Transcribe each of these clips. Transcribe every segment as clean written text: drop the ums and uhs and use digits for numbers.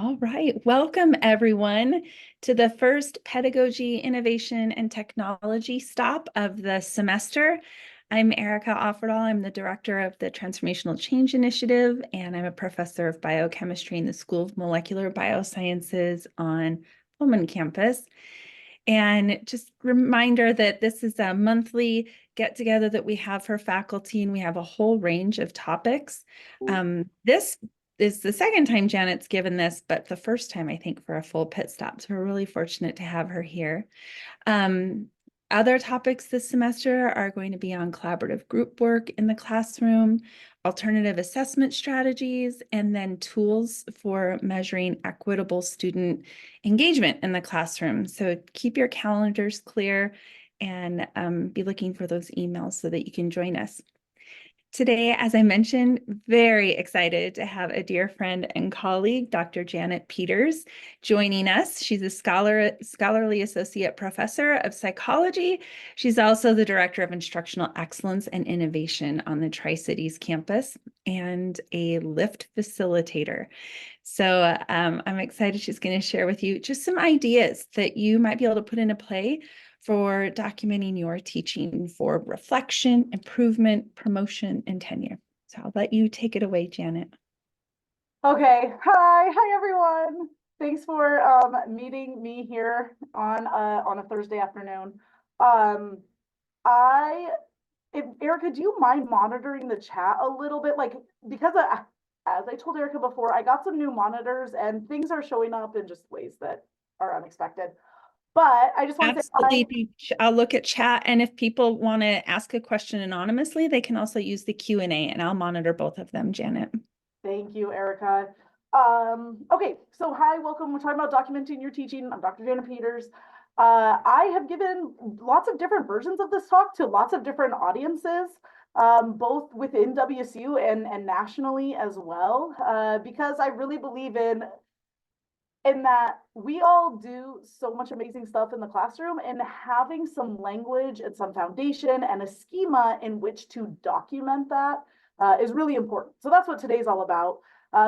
All right. Welcome, everyone, to the first Pedagogy, Innovation, and Technology stop of the semester. I'm Erica Offerdahl. I'm the director of the Transformational Change Initiative, and I'm a professor of biochemistry in the School of Molecular Biosciences on Pullman campus. And just reminder that this is a monthly get-together that we have for faculty, and we have a whole range of topics. This is the second time Janet's given this, but the first time, I think, for a full pit stop. So we're really fortunate to have her here. Other topics this semester are going to be on collaborative group work in the classroom, alternative assessment strategies, and then tools for measuring equitable student engagement in the classroom. So keep your calendars clear and be looking for those emails so that you can join us. Today, as I mentioned, very excited to have a dear friend and colleague, Dr. Janet Peters, joining us. She's a scholarly associate professor of psychology. She's also the director of Instructional Excellence and Innovation on the Tri-Cities campus and a LIFT facilitator. So I'm excited she's going to share with you just some ideas that you might be able to put into play for documenting your teaching for reflection, improvement, promotion, and tenure. So I'll let you take it away, Janet. Okay, hi everyone. Thanks for meeting me here on a Thursday afternoon. Um, Erica, do you mind monitoring the chat a little bit? Because as I told Erica before, I got some new monitors and things are showing up in just ways that are unexpected. But I just want to say hi. Absolutely. I'll look at chat, and if people want to ask a question anonymously, they can also use the Q&A, and I'll monitor both of them, Janet. Thank you, Erica. Okay, so hi, welcome. We're talking about documenting your teaching. I'm Dr. Janet Peters. I have given lots of different versions of this talk to lots of different audiences, both within WSU and nationally as well, because I really believe in that we all do so much amazing stuff in the classroom, and having some language and some foundation and a schema in which to document that is really important. So that's what today's all about.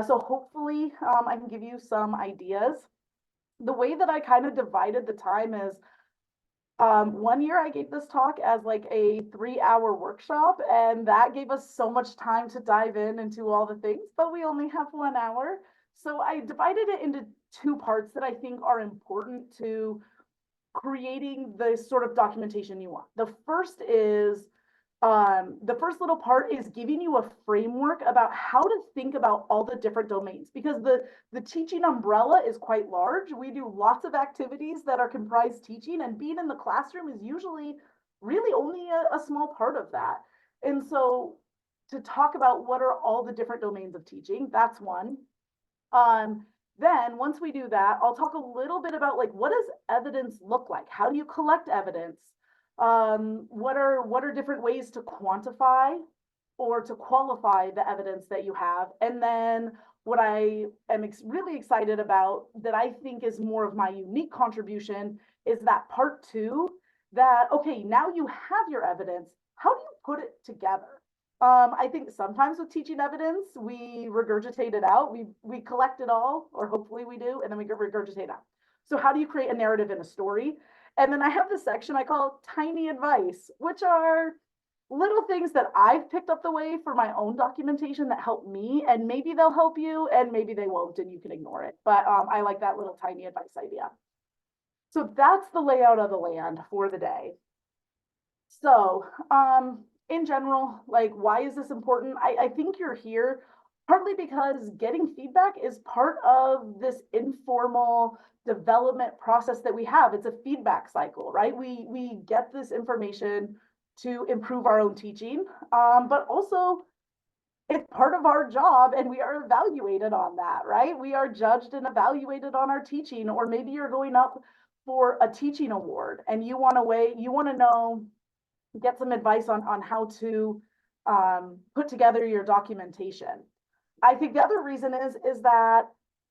So hopefully I can give you some ideas. The way that I kind of divided the time is one year I gave this talk as like a 3-hour workshop, and that gave us so much time to dive into all the things, but we only have 1 hour. So I divided it into two parts that I think are important to creating the sort of documentation you want. The first little part is giving you a framework about how to think about all the different domains, because the teaching umbrella is quite large. We do lots of activities that are comprised teaching, and being in the classroom is usually really only a small part of that. And so to talk about what are all the different domains of teaching, that's one. Then once we do that, I'll talk a little bit about like, what does evidence look like? How do you collect evidence? What are different ways to quantify or to qualify the evidence that you have? And then what I am really excited about, that I think is more of my unique contribution, is that part two, that, okay, now you have your evidence, how do you put it together? I think sometimes with teaching evidence, we regurgitate it out. We collect it all, or hopefully we do, and then we regurgitate out. So how do you create a narrative and a story? And then I have this section I call tiny advice, which are little things that I've picked up the way for my own documentation that help me, and maybe they'll help you, and maybe they won't, and you can ignore it. But I like that little tiny advice idea. So that's the layout of the land for the day. So in general, like, why is this important? I think you're here partly because getting feedback is part of this informal development process that we have. It's a feedback cycle, right? We get this information to improve our own teaching, but also it's part of our job, and we are evaluated on that, right? We are judged and evaluated on our teaching. Or maybe you're going up for a teaching award and you want to know, get some advice on how to put together your documentation. I think the other reason is that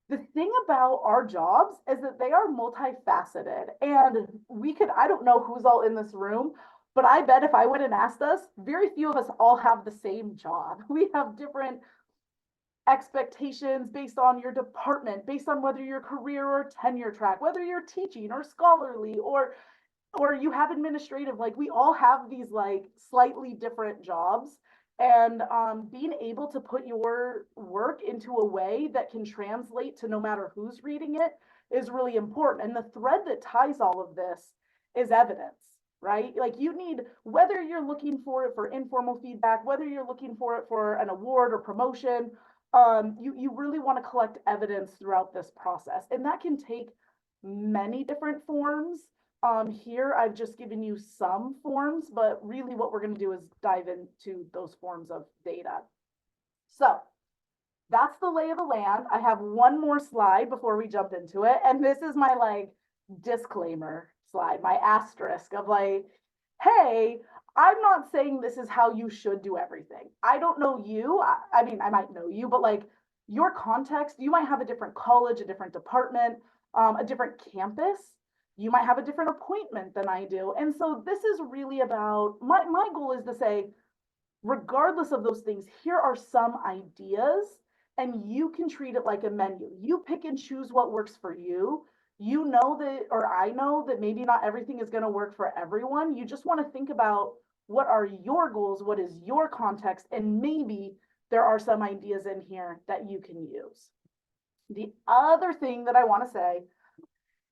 the thing about our jobs is that they are multifaceted, and I don't know who's all in this room, but I bet if I went and asked us, very few of us all have the same job. We have different expectations based on your department, based on whether you're career or tenure track, whether you're teaching or scholarly or you have administrative. Like, we all have these like slightly different jobs, and being able to put your work into a way that can translate to no matter who's reading it is really important. And the thread that ties all of this is evidence, right? Like, you need, whether you're looking for it for informal feedback, whether you're looking for it for an award or promotion, you really want to collect evidence throughout this process, and that can take many different forms. Here I've just given you some forms, but really what we're going to do is dive into those forms of data. So that's the lay of the land. I have one more slide before we jump into it, and this is my like disclaimer slide, my asterisk of like, hey, I'm not saying this is how you should do everything. I don't know you. I mean, I might know you, but like, your context, you might have a different college, a different department, a different campus. You might have a different appointment than I do. And so this is really about, my goal is to say, regardless of those things, here are some ideas, and you can treat it like a menu. You pick and choose what works for you. You know that, or I know that maybe not everything is going to work for everyone. You just want to think about, what are your goals? What is your context? And maybe there are some ideas in here that you can use. The other thing that I want to say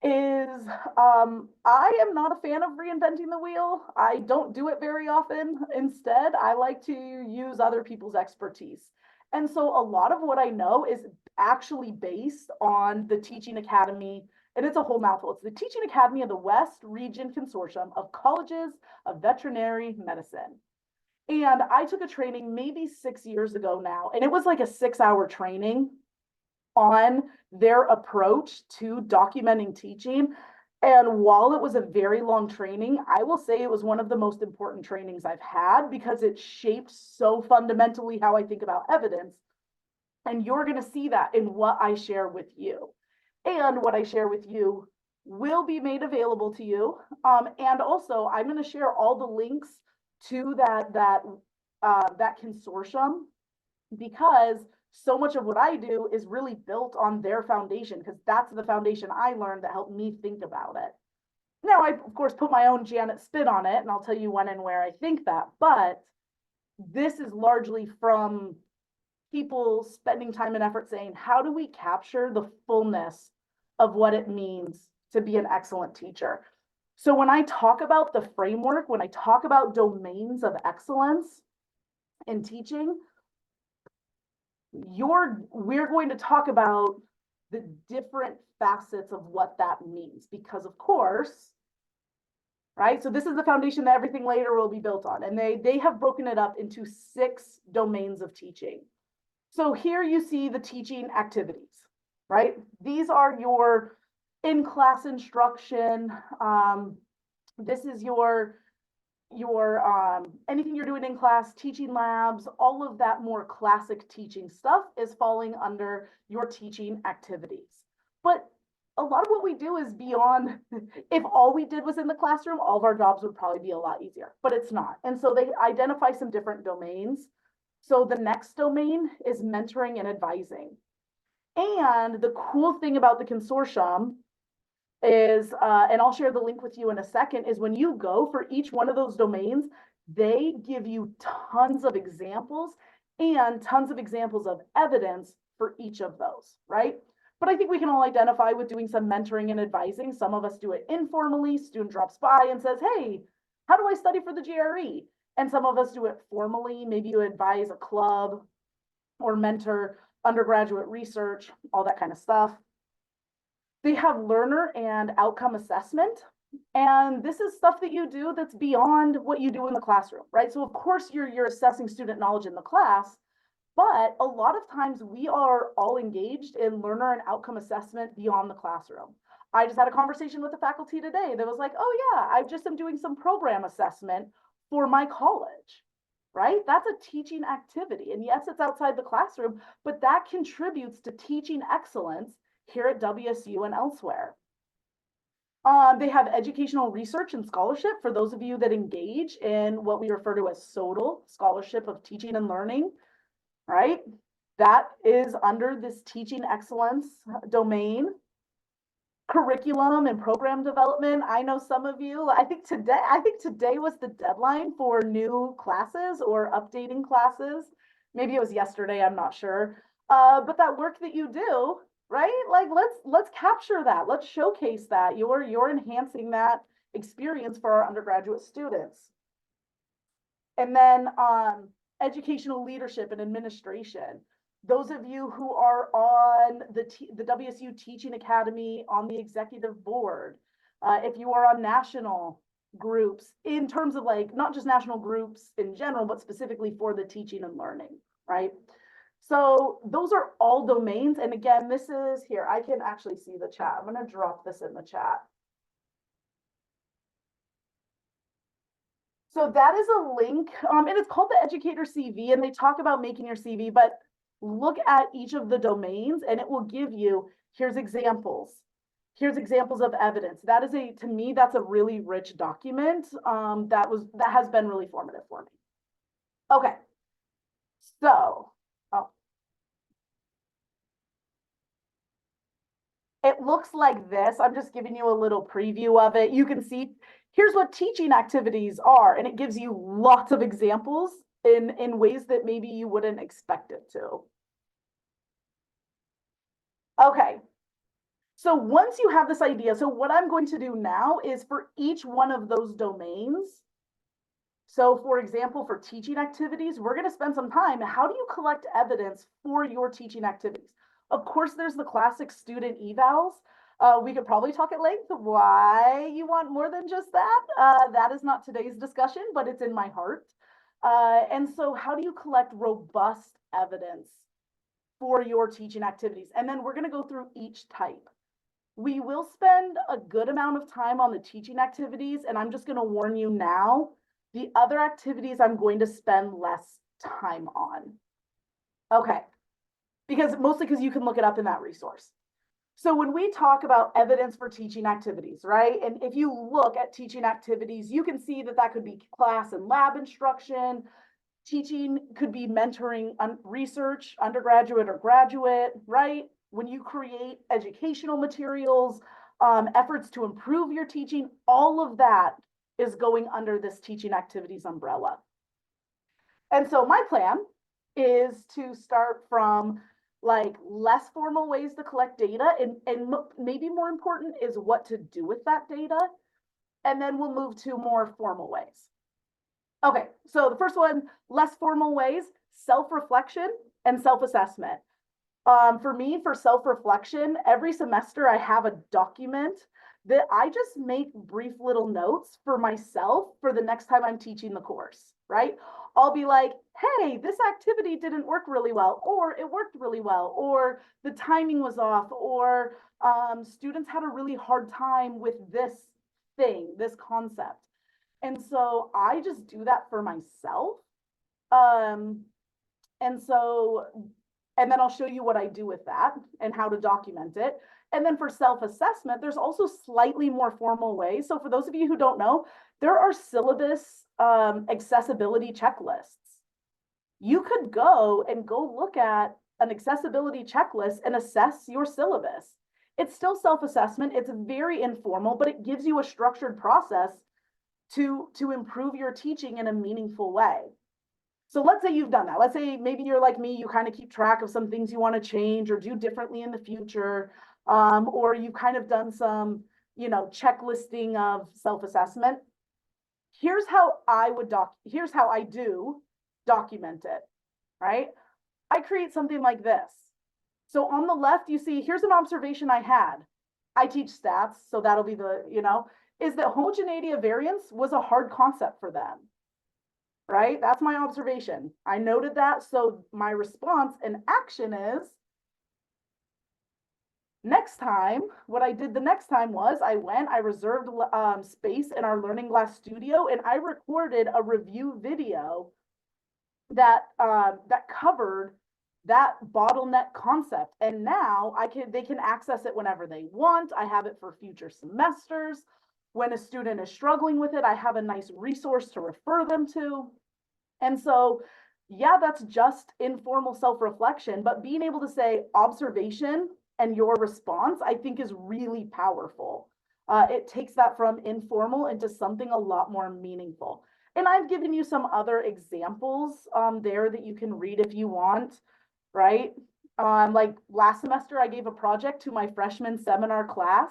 is, I am not a fan of reinventing the wheel. I don't do it very often. Instead, I like to use other people's expertise. And so a lot of what I know is actually based on the Teaching Academy, and it's a whole mouthful. It's the Teaching Academy of the West Region Consortium of Colleges of Veterinary Medicine. And I took a training maybe 6 years ago now, and it was like a 6-hour training on their approach to documenting teaching. And while it was a very long training, I will say it was one of the most important trainings I've had, because it shaped so fundamentally how I think about evidence. And you're going to see that in what I share with you. And what I share with you will be made available to you. And also, I'm going to share all the links to that consortium, because so much of what I do is really built on their foundation, because that's the foundation I learned that helped me think about it. Now, I, of course, put my own Janet spin on it, and I'll tell you when and where I think that, but this is largely from people spending time and effort saying, how do we capture the fullness of what it means to be an excellent teacher? So when I talk about the framework, when I talk about domains of excellence in teaching, we're going to talk about the different facets of what that means, because of course, right? So this is the foundation that everything later will be built on. And they have broken it up into 6 domains of teaching. So here you see the teaching activities, right? These are your in-class instruction. This is your anything you're doing in class, teaching labs, all of that more classic teaching stuff is falling under your teaching activities. But a lot of what we do is beyond, if all we did was in the classroom, all of our jobs would probably be a lot easier, but it's not. And so they identify some different domains. So the next domain is mentoring and advising. And the cool thing about the consortium is, and I'll share the link with you in a second, is when you go for each one of those domains, they give you tons of examples and tons of examples of evidence for each of those, right? But I think we can all identify with doing some mentoring and advising. Some of us do it informally. Student drops by and says, hey, how do I study for the GRE? And some of us do it formally. Maybe you advise a club or mentor undergraduate research, all that kind of stuff. They have learner and outcome assessment. And this is stuff that you do that's beyond what you do in the classroom, right? So of course you're assessing student knowledge in the class, but a lot of times we are all engaged in learner and outcome assessment beyond the classroom. I just had a conversation with the faculty today that was like, oh yeah, I just am doing some program assessment for my college, right? That's a teaching activity. And yes, it's outside the classroom, but that contributes to teaching excellence here at WSU and elsewhere. They have educational research and scholarship for those of you that engage in what we refer to as SOTL, Scholarship of Teaching and Learning, right? That is under this teaching excellence domain. Curriculum and program development. I know some of you, I think today was the deadline for new classes or updating classes. Maybe it was yesterday, I'm not sure. But that work that you do, right? Like let's capture that. Let's showcase that. You're enhancing that experience for our undergraduate students. And then educational leadership and administration. Those of you who are on the WSU Teaching Academy on the executive board, if you are on national groups, in terms of like not just national groups in general, but specifically for the teaching and learning, right? So those are all domains. And again, this is here, I can actually see the chat. I'm going to drop this in the chat. So that is a link, and it's called the Educator CV, and they talk about making your CV, but look at each of the domains and it will give you, here's examples. Here's examples of evidence. That is to me, that's a really rich document that has been really formative for me. Okay, so, it looks like this. I'm just giving you a little preview of it. You can see, here's what teaching activities are, and it gives you lots of examples in ways that maybe you wouldn't expect it to. Okay, so once you have this idea, so what I'm going to do now is for each one of those domains, so for example, for teaching activities, we're going to spend some time. How do you collect evidence for your teaching activities? Of course, there's the classic student evals. We could probably talk at length why you want more than just that. That is not today's discussion, but it's in my heart. And so how do you collect robust evidence for your teaching activities? And then we're going to go through each type. We will spend a good amount of time on the teaching activities, and I'm just going to warn you now, the other activities I'm going to spend less time on. Okay, mostly because you can look it up in that resource. So when we talk about evidence for teaching activities, right? And if you look at teaching activities, you can see that that could be class and lab instruction. Teaching could be mentoring research, undergraduate or graduate, right? When you create educational materials, efforts to improve your teaching, all of that is going under this teaching activities umbrella. And so my plan is to start from like less formal ways to collect data, and maybe more important is what to do with that data. And then we'll move to more formal ways. Okay, so the first one, less formal ways, self-reflection and self-assessment. For me, for self-reflection, every semester I have a document that I just make brief little notes for myself for the next time I'm teaching the course, right? I'll be like, hey, this activity didn't work really well, or it worked really well, or the timing was off, or students had a really hard time with this thing, this concept. And so I just do that for myself. And then I'll show you what I do with that and how to document it. And then for self-assessment, there's also slightly more formal ways. So for those of you who don't know, there are syllabus accessibility checklists. You could go look at an accessibility checklist and assess your syllabus. It's still self-assessment. It's very informal, but it gives you a structured process to improve your teaching in a meaningful way. So let's say you've done that. Let's say maybe you're like me, you kind of keep track of some things you want to change or do differently in the future, or you've kind of done some, checklisting of self-assessment. Here's how I do document it, right? I create something like this. So on the left, you see, here's an observation I had. I teach stats, so that'll be is that homogeneity of variance was a hard concept for them. Right? That's my observation. I noted that. So my response and action is next time, what I did the next time was I reserved space in our Learning Glass studio, and I recorded a review video that covered that bottleneck concept. And now they can access it whenever they want. I have it for future semesters. When a student is struggling with it, I have a nice resource to refer them to. And so yeah, that's just informal self-reflection, but being able to say observation and your response, I think is really powerful. It takes that from informal into something a lot more meaningful. And I've given you some other examples there that you can read if you want, right? Like last semester, I gave a project to my freshman seminar class,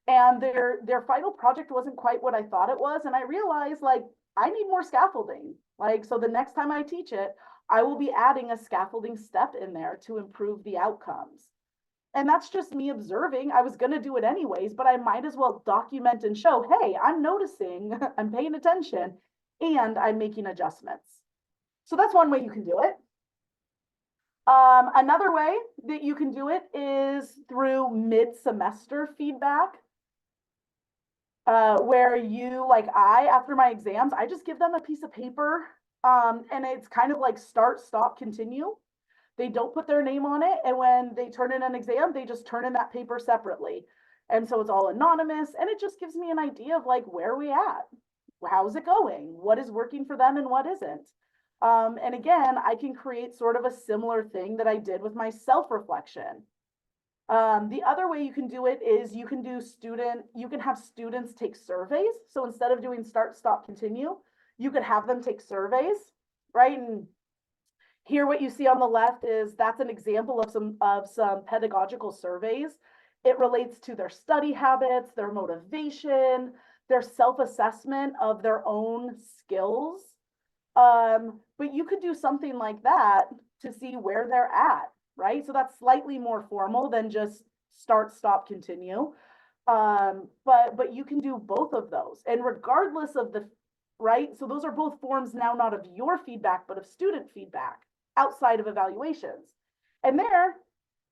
and their final project wasn't quite what I thought it was, and I realized like I need more scaffolding. Like, so the next time I teach it, I will be adding a scaffolding step in there to improve the outcomes. And that's just me observing. I was going to do it anyways, but I might as well document and show, hey, I'm noticing, I'm paying attention, and I'm making adjustments. So that's one way you can do it. Another way that you can do it is through mid-semester feedback, where you, like after my exams, I just give them a piece of paper, and it's kind of like start, stop, continue. They don't put their name on it, and when they turn in an exam, they just turn in that paper separately. And so it's all anonymous, and it just gives me an idea of like where we at, how's it going, what is working for them and what isn't. And again, I can create sort of a similar thing that I did with my self-reflection. The other way you can do it is you can have students take surveys. So instead of doing start, stop, continue, you could have them take surveys, right? And here what you see on the left is that's an example of some pedagogical surveys. It relates to their study habits, their motivation, their self-assessment of their own skills. But you could do something like that to see where they're at, right? So that's slightly more formal than just start, stop, continue. But you can do both of those. And regardless of the, right? So those are both forms now, not of your feedback, but of student feedback outside of evaluations. And there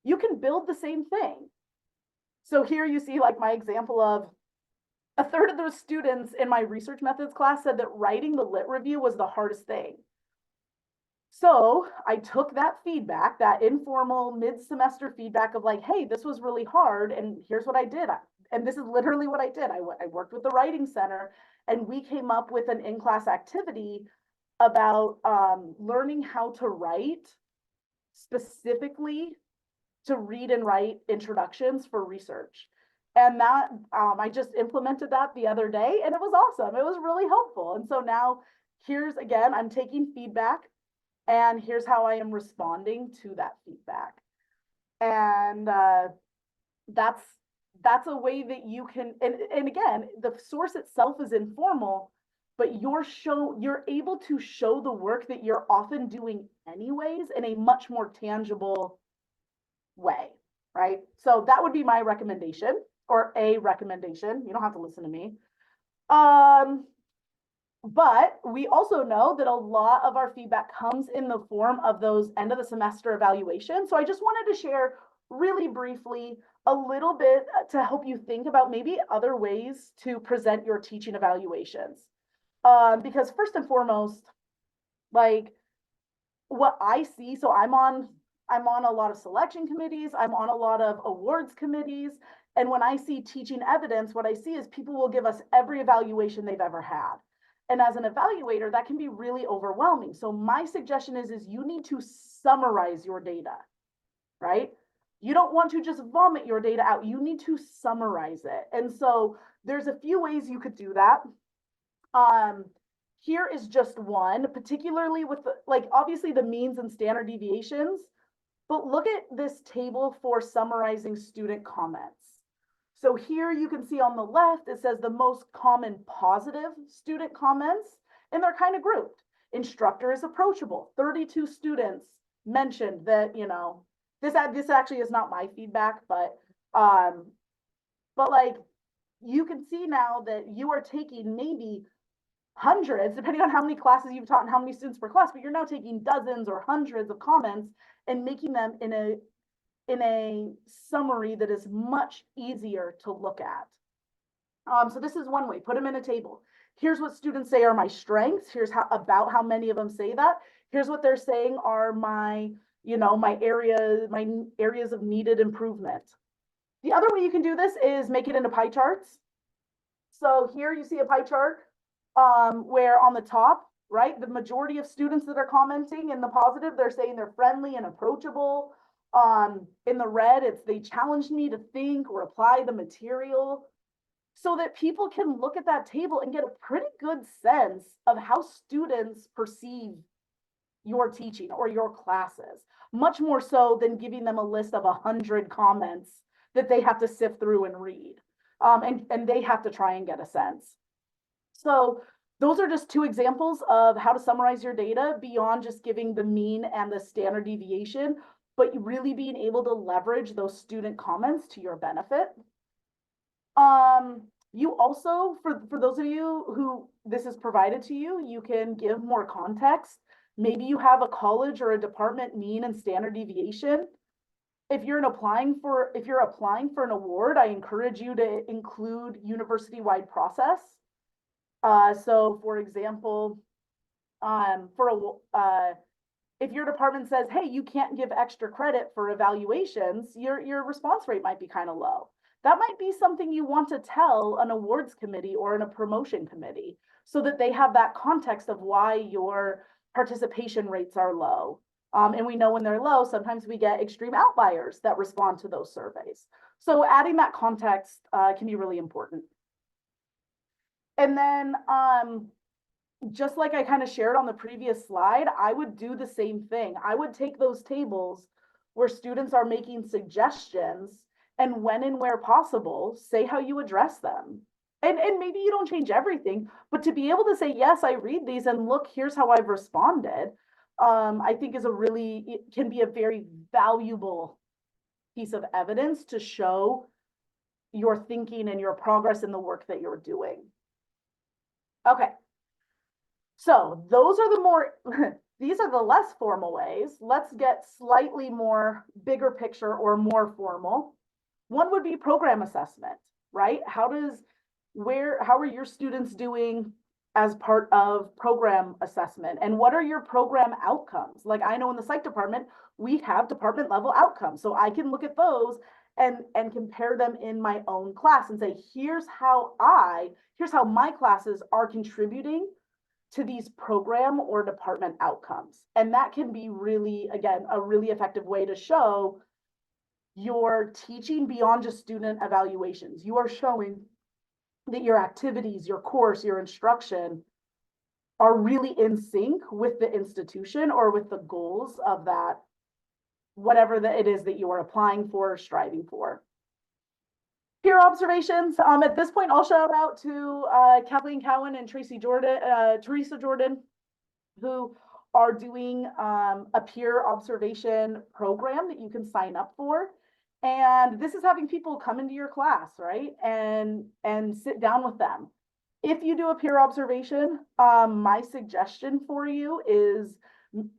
you can build the same thing. So here you see like my example of a third of those students in my research methods class said that writing the lit review was the hardest thing. So I took that feedback, that informal mid-semester feedback of like, hey, this was really hard, and here's what I did. And this is literally what I did. I worked with the writing center, and we came up with an in-class activity about learning how to write specifically to read and write introductions for research. And that I just implemented that the other day, and it was awesome. It was really helpful. And so now here's again, I'm taking feedback, and here's how I am responding to that feedback. And that's a way that you can, and again, the source itself is informal, but you're able to show the work that you're often doing anyways in a much more tangible way, right? So that would be my recommendation, or a recommendation. You don't have to listen to me. But we also know that a lot of our feedback comes in the form of those end of the semester evaluations. So I just wanted to share really briefly a little bit to help you think about maybe other ways to present your teaching evaluations. Because first and foremost, like what I see, so I'm on a lot of selection committees, I'm on a lot of awards committees, and when I see teaching evidence, what I see is people will give us every evaluation they've ever had. And as an evaluator, that can be really overwhelming. So my suggestion is you need to summarize your data, right? You don't want to just vomit your data out. You need to summarize it. And so there's a few ways you could do that. Here is just one, particularly with like obviously the means and standard deviations, but look at this table for summarizing student comments. So here you can see on the left, it says the most common positive student comments, and they're kind of grouped. Instructor is approachable. 32 students mentioned that, you know, this actually is not my feedback, but like you can see now that you are taking maybe hundreds, depending on how many classes you've taught and how many students per class, but you're now taking dozens or hundreds of comments and making them in a summary that is much easier to look at. So this is one way, put them in a table. Here's what students say are my strengths. Here's about how many of them say that. Here's what they're saying are my, you know, my areas of needed improvement. The other way you can do this is make it into pie charts. So here you see a pie chart where on the top, right? The majority of students that are commenting in the positive, they're saying they're friendly and approachable. In the red, it's they challenged me to think or apply the material, so that people can look at that table and get a pretty good sense of how students perceive your teaching or your classes, much more so than giving them a list of 100 comments that they have to sift through and read. And they have to try and get a sense. So those are just two examples of how to summarize your data beyond just giving the mean and the standard deviation, but really being able to leverage those student comments to your benefit. You also, for those of you who this is provided to you, you can give more context. Maybe you have a college or a department mean and standard deviation. If you're applying for an award, I encourage you to include university-wide process. So for example, if your department says, hey, you can't give extra credit for evaluations, your response rate might be kind of low. That might be something you want to tell an awards committee or in a promotion committee so that they have that context of why your participation rates are low. And we know when they're low, sometimes we get extreme outliers that respond to those surveys. So adding that context can be really important. And then just like I kind of shared on the previous slide, I would do the same thing. I would take those tables where students are making suggestions and when and where possible, say how you address them. And maybe you don't change everything, but to be able to say, yes, I read these and look, here's how I've responded, I think it can be a very valuable piece of evidence to show your thinking and your progress in the work that you're doing. Okay. So those are the more, these are the less formal ways. Let's get slightly more bigger picture or more formal. One would be program assessment, right? How are your students doing as part of program assessment? And what are your program outcomes? Like I know in the psych department, we have department level outcomes. So I can look at those and compare them in my own class and say, here's how my classes are contributing to these program or department outcomes. And that can be really, again, a really effective way to show you're teaching beyond just student evaluations. You are showing that your activities, your course, your instruction are really in sync with the institution or with the goals of that, whatever it is that you are applying for or striving for. Peer observations. At this point, I'll shout out to Kathleen Cowan and Teresa Jordan, who are doing a peer observation program that you can sign up for. And this is having people come into your class, right? And sit down with them. If you do a peer observation, my suggestion for you is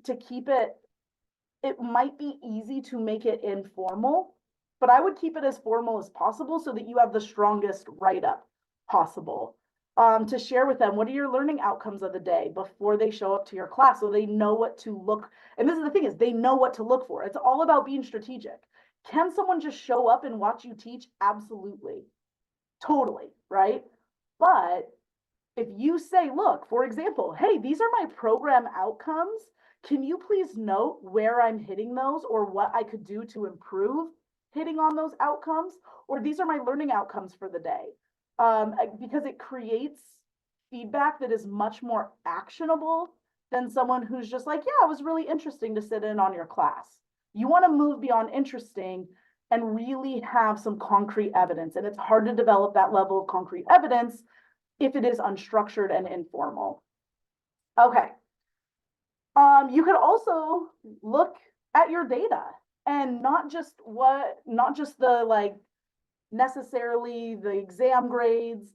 to keep it might be easy to make it informal, but I would keep it as formal as possible so that you have the strongest write-up possible. To share with them, what are your learning outcomes of the day before they show up to your class so they know what to look. And this is the thing is they know what to look for. It's all about being strategic. Can someone just show up and watch you teach? Absolutely. Totally, right? But if you say, look, for example, hey, these are my program outcomes. Can you please note where I'm hitting those or what I could do to improve hitting on those outcomes? Or these are my learning outcomes for the day. Because it creates feedback that is much more actionable than someone who's just like, yeah, it was really interesting to sit in on your class. You want to move beyond interesting and really have some concrete evidence. And it's hard to develop that level of concrete evidence if it is unstructured and informal. Okay. You could also look at your data and not just the like necessarily the exam grades,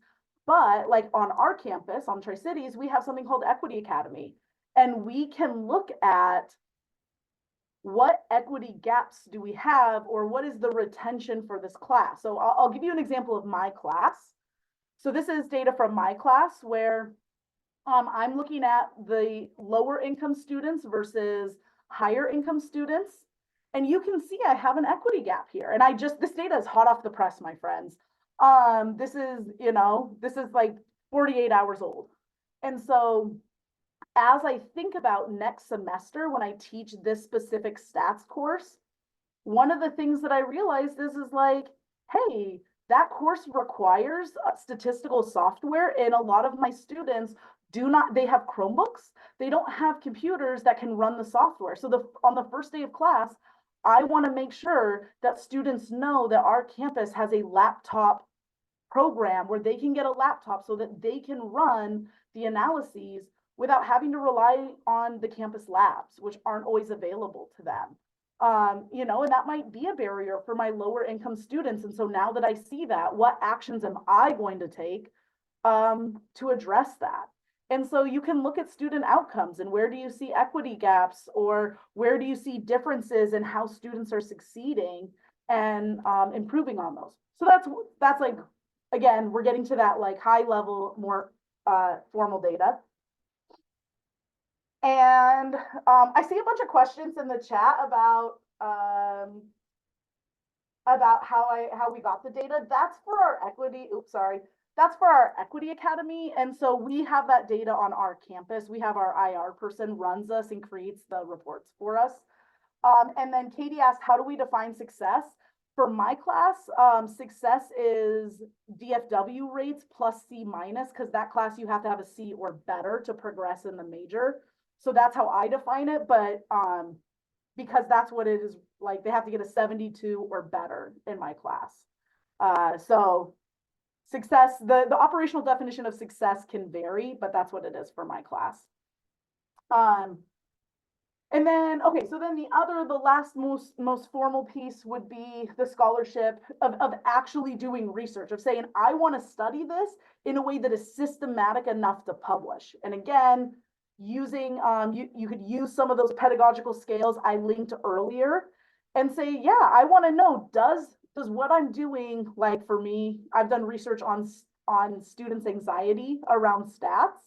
but like on our campus on Tri-Cities, we have something called Equity Academy. And we can look at what equity gaps do we have or what is the retention for this class. So I'll give you an example of my class. So this is data from my class where I'm looking at the lower income students versus higher income students. And you can see I have an equity gap here. And this data is hot off the press, my friends. This is like 48 hours old. And so as I think about next semester when I teach this specific stats course, one of the things that I realized is like, hey, that course requires statistical software, and a lot of my students do not, they have Chromebooks, they don't have computers that can run the software. So on the first day of class, I want to make sure that students know that our campus has a laptop program where they can get a laptop so that they can run the analyses without having to rely on the campus labs, which aren't always available to them. You know, and that might be a barrier for my lower income students. And so now that I see that, what actions am I going to take to address that? And so you can look at student outcomes and where do you see equity gaps, or where do you see differences in how students are succeeding, and improving on those. So that's like, again, we're getting to that like high level, more formal data. And I see a bunch of questions in the chat about how we got the data. That's for our equity. Oops, sorry. That's for our equity academy. And so we have that data on our campus. We have our IR person runs us and creates the reports for us. And then Katie asked, how do we define success? For my class, success is DFW rates plus C minus, because that class you have to have a C or better to progress in the major. So that's how I define it. But because that's what it is, like they have to get a 72 or better in my class. So success, the operational definition of success can vary, but that's what it is for my class. And then, okay, so then the last most formal piece would be the scholarship of actually doing research, of saying, I want to study this in a way that is systematic enough to publish. And again, using, you could use some of those pedagogical scales I linked earlier and say, yeah, I want to know, does what I'm doing, like for me, I've done research on students' anxiety around stats.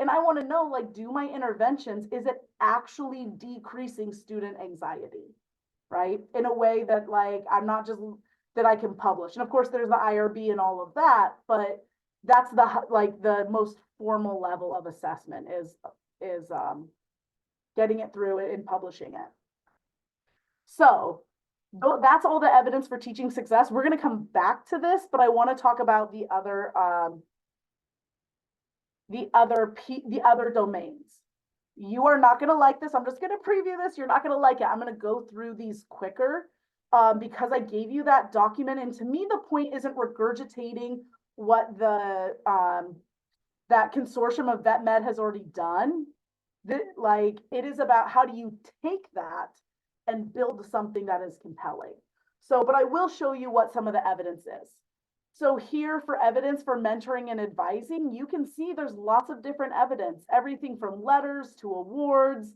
And I want to know, like, do my interventions, is it actually decreasing student anxiety, right? In a way that, like, I'm not just, that I can publish. And of course, there's the IRB and all of that, but that's the most formal level of assessment is getting it through and publishing it. So that's all the evidence for teaching success. We're going to come back to this, but I want to talk about the other domains. You are not going to like this. I'm just going to preview this. You're not going to like it. I'm going to go through these quicker because I gave you that document. And to me, the point isn't regurgitating what the that consortium of vet med has already done. Like, it is about how do you take that and build something that is compelling. So, but I will show you what some of the evidence is. So here for evidence for mentoring and advising, you can see there's lots of different evidence, everything from letters to awards,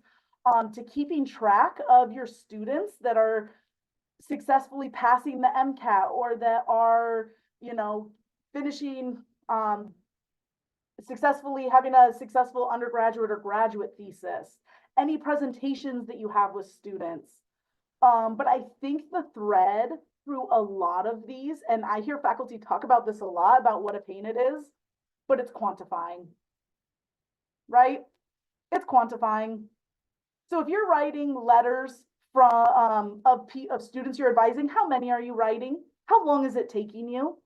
to keeping track of your students that are successfully passing the MCAT, or that are, you know, finishing, successfully having a successful undergraduate or graduate thesis, any presentations that you have with students. But I think the thread through a lot of these, and I hear faculty talk about this a lot, about what a pain it is, but it's quantifying, right? It's quantifying. So if you're writing letters from of students you're advising, how many are you writing? How long is it taking you?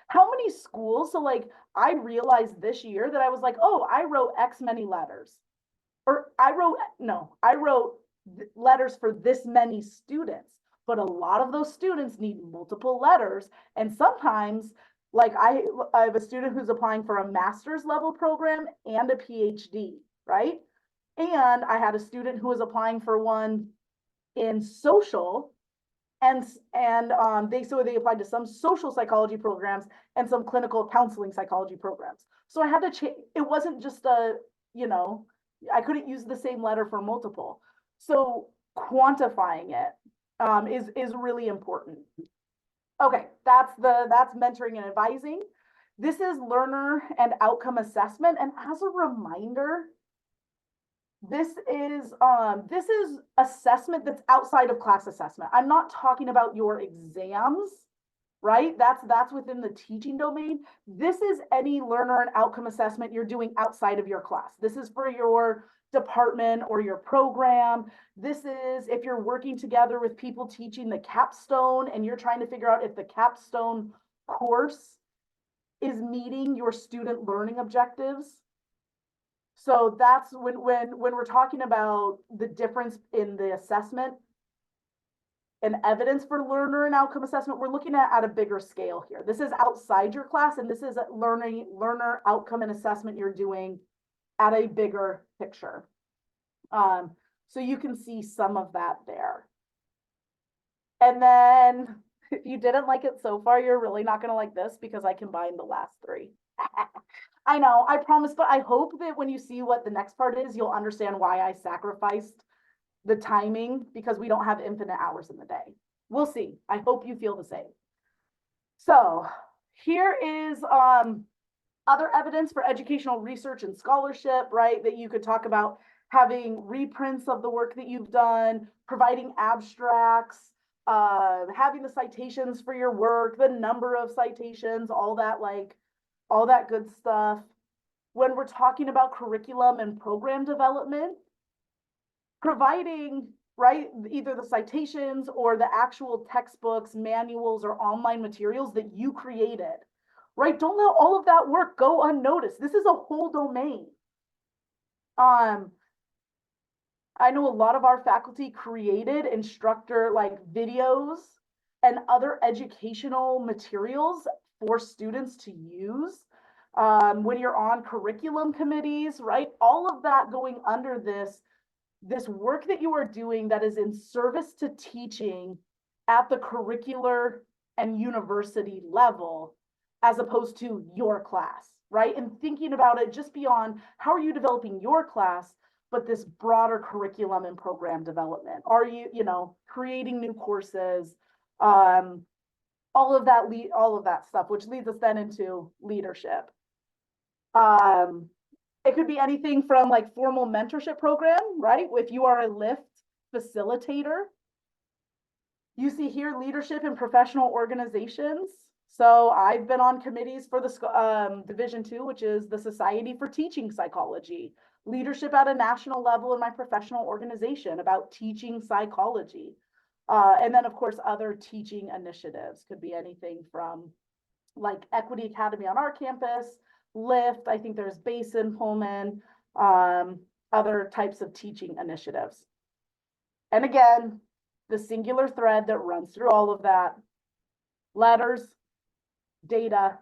How many schools? So like, I realized this year that I was like, oh, I wrote X many letters, or I wrote letters for this many students. But a lot of those students need multiple letters. And sometimes, like I have a student who's applying for a master's level program and a PhD, right? And I had a student who was applying for one in social, and they applied to some social psychology programs and some clinical counseling psychology programs. So I had to change. It wasn't just I couldn't use the same letter for multiple. So quantifying it is really important. Okay, that's mentoring and advising. This is learner and outcome assessment. And as a reminder, this is assessment that's outside of class assessment. I'm not talking about your exams, right? That's within the teaching domain. This is any learner and outcome assessment you're doing outside of your class. This is for your department or your program. This is if you're working together with people teaching the capstone and you're trying to figure out if the capstone course is meeting your student learning objectives. So that's when we're talking about the difference in the assessment and evidence for learner and outcome assessment, we're looking at a bigger scale here. This is outside your class, and this is a learner outcome and assessment you're doing at a bigger picture. So you can see some of that there. And then if you didn't like it so far, you're really not going to like this because I combined the last three. I know, I promise, but I hope that when you see what the next part is, you'll understand why I sacrificed the timing because we don't have infinite hours in the day. We'll see. I hope you feel the same. So here is other evidence for educational research and scholarship, right? That you could talk about having reprints of the work that you've done, providing abstracts, having the citations for your work, the number of citations, all that good stuff. When we're talking about curriculum and program development, providing, right, either the citations or the actual textbooks, manuals, or online materials that you created, right? Don't let all of that work go unnoticed. This is a whole domain. I know a lot of our faculty created instructor like videos and other educational materials for students to use. When you're on curriculum committees, right? All of that going under this work that you are doing that is in service to teaching at the curricular and university level, as opposed to your class, right? And thinking about it just beyond how are you developing your class, but this broader curriculum and program development. Are you, creating new courses, all of that stuff, which leads us then into leadership. It could be anything from like formal mentorship program, right? If you are a LIFT facilitator, you see here leadership in professional organizations. So I've been on committees for the Division 2, which is the Society for Teaching Psychology, leadership at a national level in my professional organization about teaching psychology. And then of course, other teaching initiatives could be anything from like Equity Academy on our campus, LIFT, I think there's Basin, Pullman, other types of teaching initiatives. And again, the singular thread that runs through all of that, letters, data,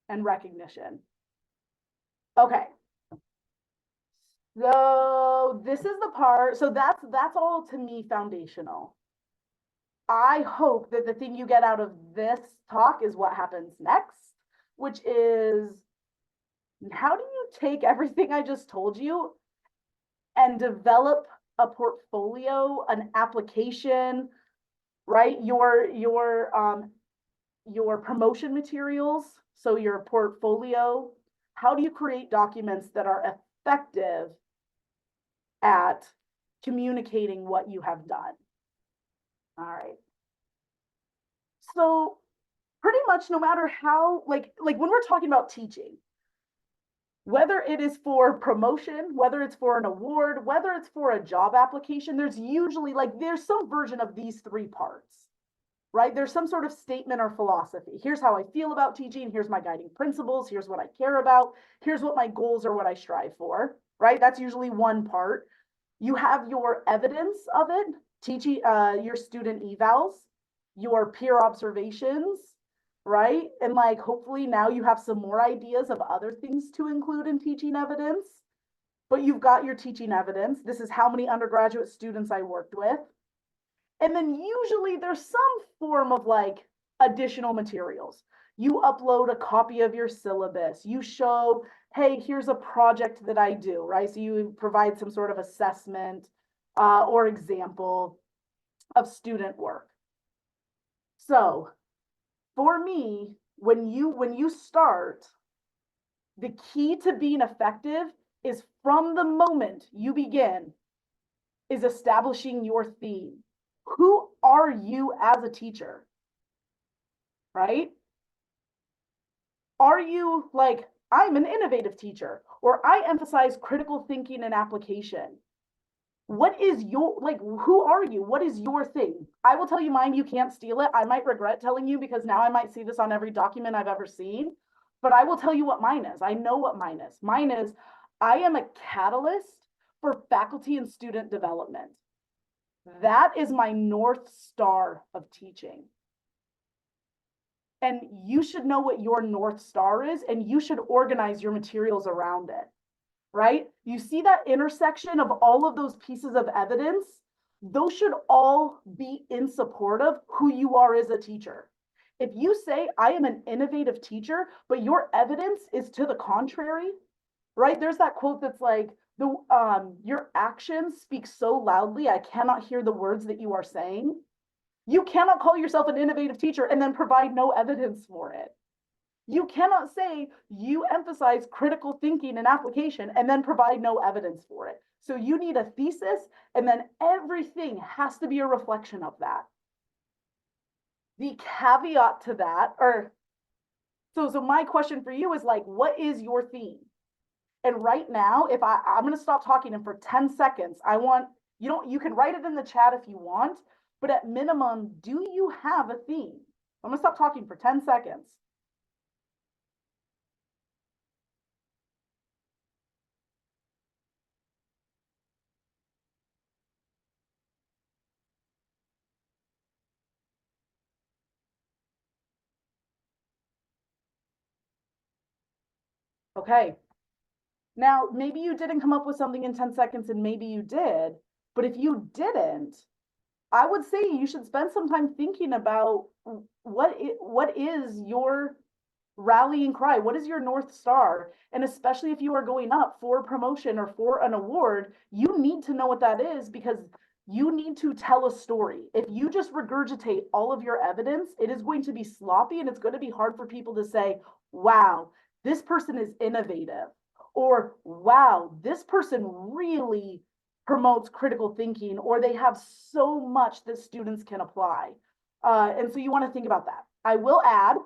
and recognition. Okay. So this is the part, so that's all to me foundational. I hope that the thing you get out of this talk is what happens next, which is how do you take everything I just told you and develop a portfolio, an application, right? Your promotion materials, so your portfolio. How do you create documents that are effective at communicating what you have done? All right. So pretty much no matter how, like when we're talking about teaching, whether it is for promotion, whether it's for an award, whether it's for a job application, there's usually there's some version of these three parts, right? There's some sort of statement or philosophy. Here's how I feel about teaching. Here's my guiding principles. Here's what I care about. Here's what my goals are, what I strive for, right? That's usually one part. You have your evidence of it, teaching your student evals, your peer observations, right? And hopefully now you have some more ideas of other things to include in teaching evidence, but you've got your teaching evidence. This is how many undergraduate students I worked with. And then usually there's some form of additional materials. You upload a copy of your syllabus. You show, hey, here's a project that I do, right? So you provide some sort of assessment or example of student work. So for me, when you start, the key to being effective is from the moment you begin is establishing your theme. Who are you as a teacher? Right? Are you like, I'm an innovative teacher, or I emphasize critical thinking and application? What is your, like, who are you? What is your thing? I will tell you mine, you can't steal it. I might regret telling you because now I might see this on every document I've ever seen, but I will tell you what mine is. I know what mine is. Mine is, I am a catalyst for faculty and student development. That is my North Star of teaching. And you should know what your North Star is, and you should organize your materials around it, right? You see that intersection of all of those pieces of evidence? Those should all be in support of who you are as a teacher. If you say, I am an innovative teacher, but your evidence is to the contrary, right? There's that quote that's like, your actions speak so loudly, I cannot hear the words that you are saying. You cannot call yourself an innovative teacher and then provide no evidence for it. You cannot say you emphasize critical thinking and application and then provide no evidence for it. So you need a thesis, and then everything has to be a reflection of that. The caveat to that, or so my question for you is like, what is your theme? And right now, if I'm going to stop talking, and for 10 seconds, I want, you can write it in the chat if you want, but at minimum, do you have a theme? I'm going to stop talking for 10 seconds. Okay. Now, maybe you didn't come up with something in 10 seconds and maybe you did, but if you didn't, I would say you should spend some time thinking about what is your rallying cry? What is your North Star? And especially if you are going up for a promotion or for an award, you need to know what that is, because you need to tell a story. If you just regurgitate all of your evidence, it is going to be sloppy and it's going to be hard for people to say, wow, this person is innovative, or wow, this person really promotes critical thinking, or they have so much that students can apply. And so you want to think about that. I will add,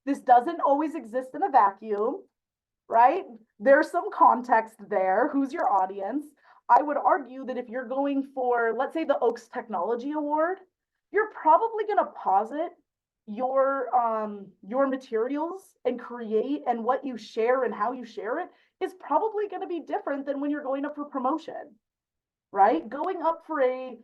this doesn't always exist in a vacuum, right? There's some context there. Who's your audience? I would argue that if you're going for, let's say, the Oaks Technology Award, you're probably going to posit your materials and create, and what you share and how you share it is probably going to be different than when you're going up for promotion, right? Going up for an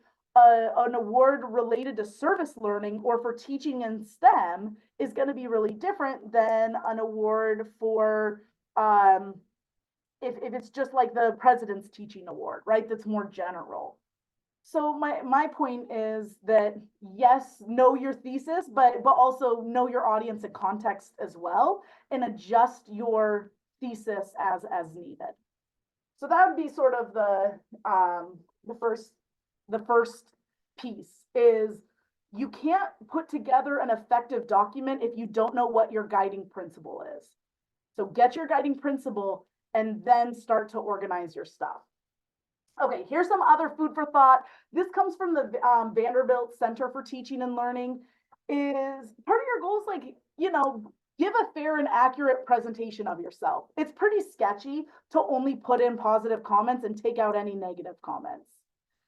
award related to service learning or for teaching in STEM is going to be really different than an award for if it's just like the President's Teaching Award, right? That's more general. So my point is that yes, know your thesis, but also know your audience and context as well, and adjust your thesis as needed. So that would be sort of the first piece is, you can't put together an effective document if you don't know what your guiding principle is. So get your guiding principle and then start to organize your stuff. Okay, here's some other food for thought. This comes from the Vanderbilt Center for Teaching and Learning. Is part of your goals, like, give a fair and accurate presentation of yourself. It's pretty sketchy to only put in positive comments and take out any negative comments.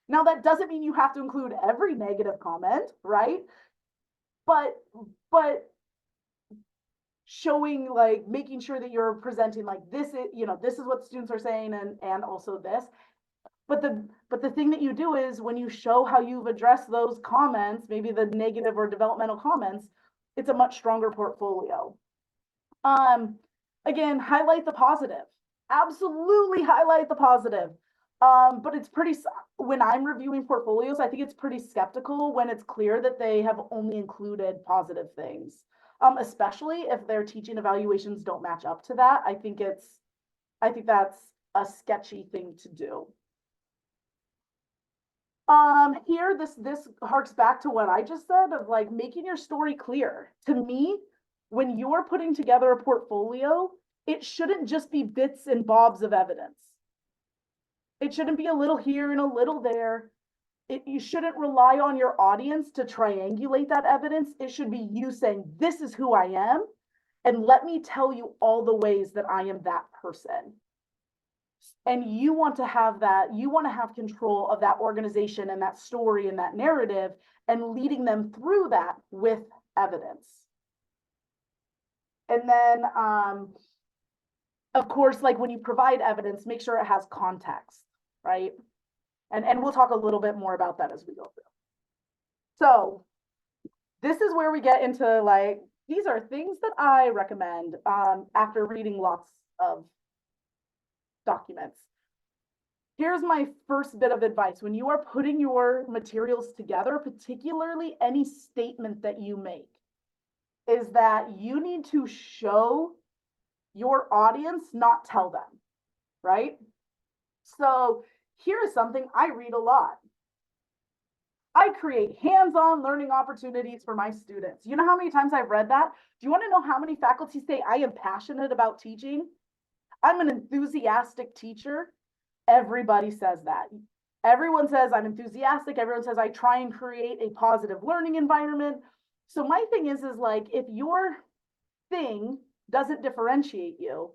Now, that doesn't mean you have to include every negative comment, right? But showing, like, making sure that you're presenting like this is, this is what students are saying, and also this. But the thing that you do is, when you show how you've addressed those comments, maybe the negative or developmental comments, it's a much stronger portfolio. Again, highlight the positive. Absolutely highlight the positive. But it's pretty, when I'm reviewing portfolios, I think it's pretty skeptical when it's clear that they have only included positive things. Especially if their teaching evaluations don't match up to that. I think that's a sketchy thing to do. Here, this harks back to what I just said of, like, making your story clear. To me, when you're putting together a portfolio, it shouldn't just be bits and bobs of evidence. It shouldn't be a little here and a little there. You shouldn't rely on your audience to triangulate that evidence. It should be you saying, this is who I am, And let me tell you all the ways that I am that person. And you want to have that, you want to have control of that organization and that story and that narrative and leading them through that with evidence. And then, of course, like when you provide evidence, make sure it has context, right? And we'll talk a little bit more about that as we go through. So this is where we get into like, these are things that I recommend after reading lots of documents. Here's my first bit of advice. When you are putting your materials together, particularly any statement that you make, is that you need to show your audience, not tell them, right? So here's something I read a lot. I create hands-on learning opportunities for my students. You know how many times I've read that? Do you want to know how many faculty say I am passionate about teaching? I'm an enthusiastic teacher. Everybody says that. Everyone says I'm enthusiastic. Everyone says I try and create a positive learning environment. So my thing is like, if your thing doesn't differentiate you,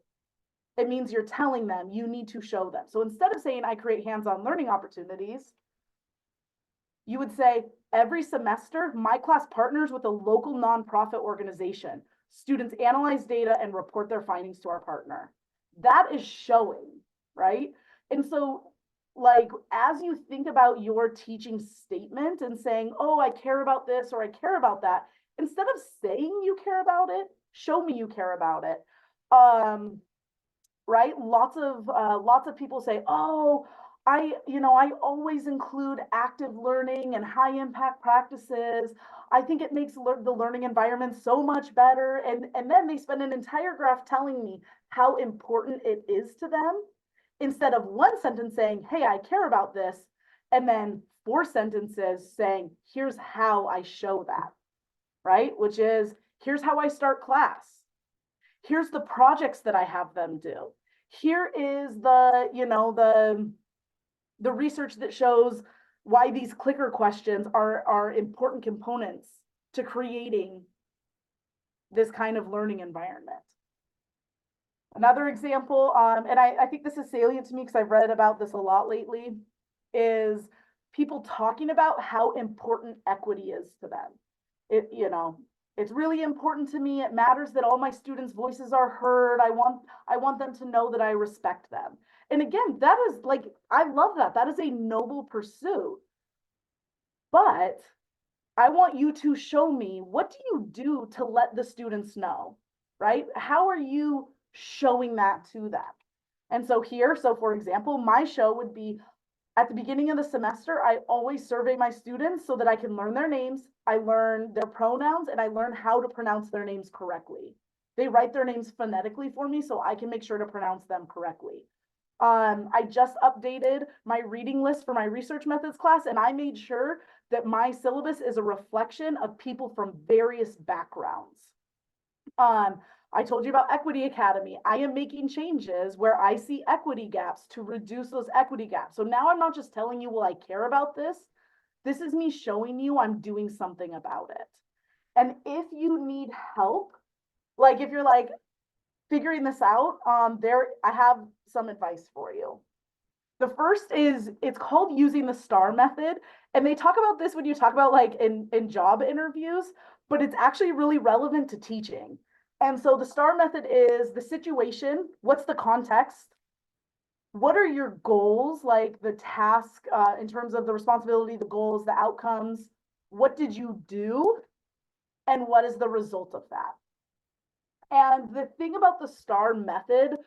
it means you're telling them you need to show them. So instead of saying I create hands-on learning opportunities, you would say every semester, my class partners with a local nonprofit organization. Students analyze data and report their findings to our partner. That is showing, right? And so like, as you think about your teaching statement and saying, oh, I care about this or I care about that, instead of saying you care about it, show me you care about it. Right? Lots of people say, oh, I always include active learning and high impact practices. I think it makes the learning environment so much better. And then they spend an entire graph telling me how important it is to them, instead of one sentence saying, hey, I care about this, and then 4 sentences saying, here's how I show that, right? Which is, here's how I start class. Here's the projects that I have them do. Here is the research that shows why these clicker questions are important components to creating this kind of learning environment. Another example, and I think this is salient to me because I've read about this a lot lately, is people talking about how important equity is to them. It's really important to me. It matters that all my students' voices are heard. I want them to know that I respect them. And again, that is like, I love that. That is a noble pursuit. But I want you to show me, what do you do to let the students know, right? How are you showing that to them? And so for example, my show would be, at the beginning of the semester, I always survey my students so that I can learn their names, I learn their pronouns, and I learn how to pronounce their names correctly. They write their names phonetically for me so I can make sure to pronounce them correctly. I just updated my reading list for my research methods class, and I made sure that my syllabus is a reflection of people from various backgrounds. I told you about Equity Academy. I am making changes where I see equity gaps to reduce those equity gaps. So now I'm not just telling you, well, I care about this. This is me showing you I'm doing something about it. And if you need help, like if you're like figuring this out, I have some advice for you. The first is, it's called using the STAR method. And they talk about this when you talk about like in job interviews, but it's actually really relevant to teaching. And so the STAR method is the situation, what's the context, what are your goals, like the task in terms of the responsibility, the goals, the outcomes, what did you do, and what is the result of that? And the thing about the STAR method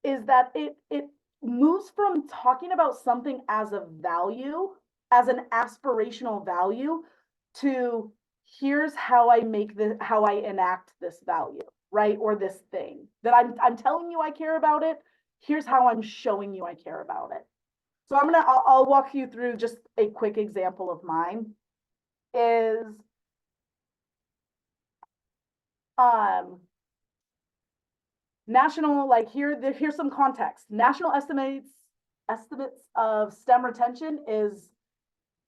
is that it moves from talking about something as a value, as an aspirational value, to here's how I how I enact this value, right? Or this thing that I'm telling you I care about it. Here's how I'm showing you I care about it. So I'll walk you through just a quick example of mine. Is national, like here's some context. National estimates of STEM retention is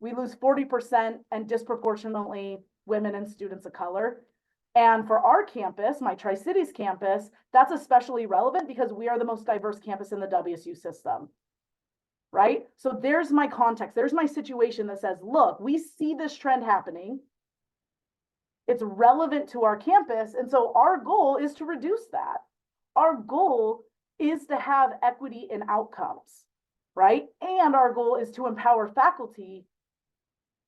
we lose 40% and disproportionately women and students of color. And for our campus, my Tri-Cities campus, that's especially relevant because we are the most diverse campus in the WSU system. Right? So there's my context. There's my situation that says, look, we see this trend happening. It's relevant to our campus. And so our goal is to reduce that. Our goal is to have equity in outcomes, right? And our goal is to empower faculty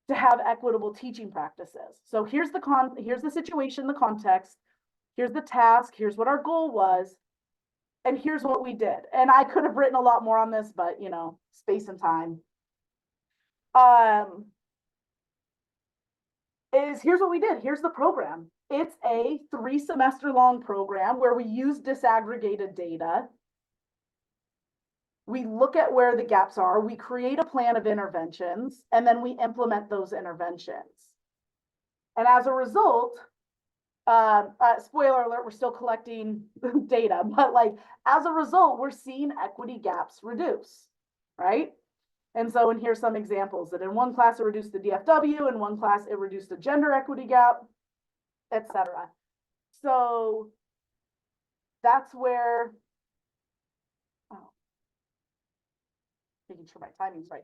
to have equitable teaching practices. So here's the situation, the context, here's the task, here's what our goal was, and here's what we did. And I could have written a lot more on this, but you know, space and time. Here's what we did. Here's the program. It's a 3-semester long program where we use disaggregated data. We look at where the gaps are, we create a plan of interventions, and then we implement those interventions. And as a result, spoiler alert, we're still collecting data, but like as a result, we're seeing equity gaps reduce, right? And so, and here's some examples that in one class it reduced the DFW, in one class it reduced the gender equity gap, etc. So that's where, oh, making sure my timing's right.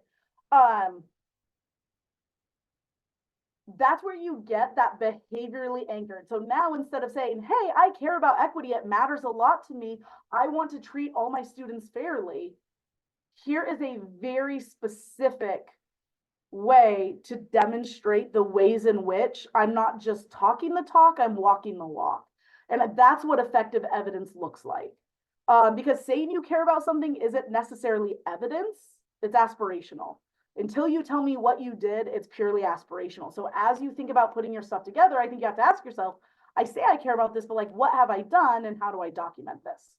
That's where you get that behaviorally anchored. So now instead of saying, hey, I care about equity, it matters a lot to me, I want to treat all my students fairly, here is a very specific way to demonstrate the ways in which I'm not just talking the talk, I'm walking the walk. And that's what effective evidence looks like. Because saying you care about something isn't necessarily evidence, it's aspirational. Until you tell me what you did, it's purely aspirational. So as you think about putting your stuff together, I think you have to ask yourself, I say I care about this, but like, what have I done and how do I document this?